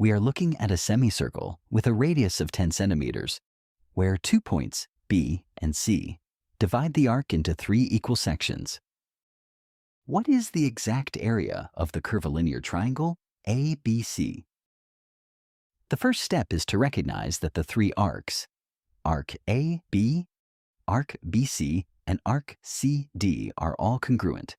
We are looking at a semicircle with a radius of 10 centimeters, where 2 points, B and C, divide the arc into 3 equal sections. What is the exact area of the curvilinear triangle ABC? The first step is to recognize that the 3 arcs, arc AB, arc BC, and arc CD are all congruent.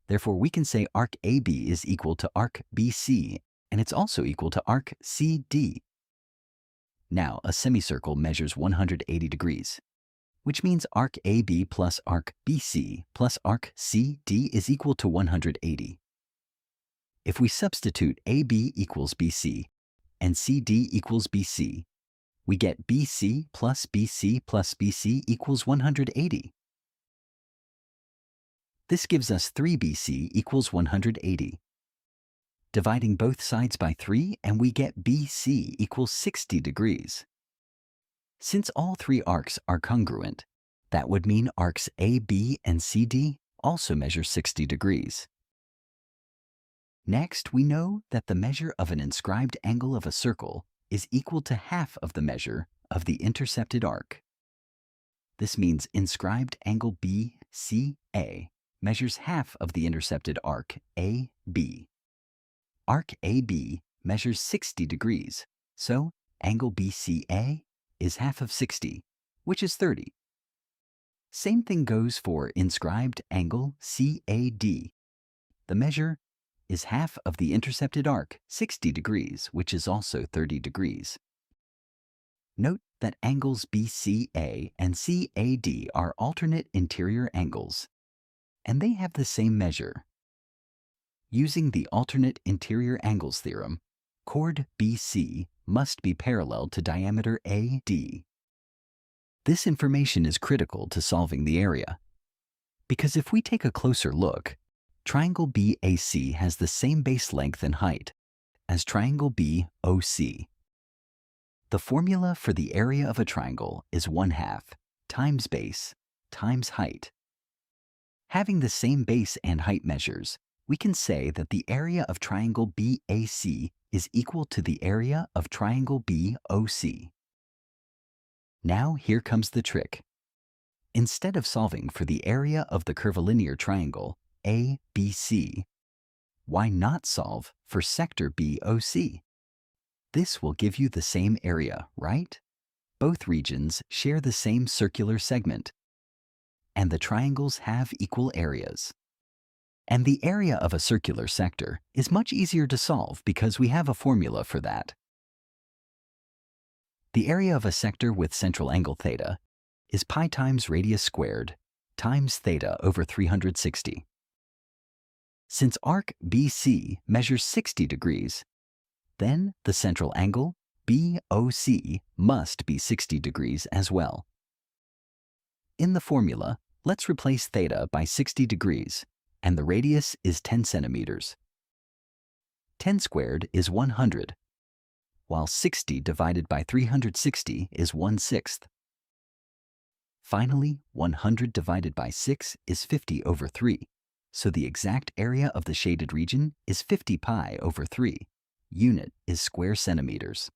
Therefore, we can say arc AB is equal to arc BC, and it's also equal to arc CD. Now, a semicircle measures 180 degrees, which means arc AB plus arc BC plus arc CD is equal to 180. If we substitute AB equals BC and CD equals BC, we get BC plus BC plus BC equals 180. This gives us 3BC equals 180. Dividing both sides by 3, and we get BC equals 60 degrees. Since all 3 arcs are congruent, that would mean arcs AB and CD also measure 60 degrees. Next, we know that the measure of an inscribed angle of a circle is equal to half of the measure of the intercepted arc. This means inscribed angle BCA measures half of the intercepted arc AB. Arc AB measures 60 degrees, so angle BCA is half of 60, which is 30. Same thing goes for inscribed angle CAD. The measure is half of the intercepted arc, 60 degrees, which is also 30 degrees. Note that angles BCA and CAD are alternate interior angles, and they have the same measure. Using the alternate interior angles theorem, chord BC must be parallel to diameter AD. This information is critical to solving the area, because if we take a closer look, triangle BAC has the same base length and height as triangle BOC. The formula for the area of a triangle is 1/2 times base times height. Having the same base and height measures, we can say that the area of triangle BAC is equal to the area of triangle BOC. Now here comes the trick. Instead of solving for the area of the curvilinear triangle ABC, why not solve for sector BOC? This will give you the same area, right? Both regions share the same circular segment, and the triangles have equal areas. And the area of a circular sector is much easier to solve because we have a formula for that. The area of a sector with central angle theta is pi times radius squared times theta over 360. Since arc BC measures 60 degrees, then the central angle BOC must be 60 degrees as well. In the formula, let's replace theta by 60 degrees, and the radius is 10 centimeters. 10 squared is 100, while 60 divided by 360 is 1/6. Finally, 100 divided by 6 is 50 over 3, so the exact area of the shaded region is 50 pi over 3. Unit is square centimeters.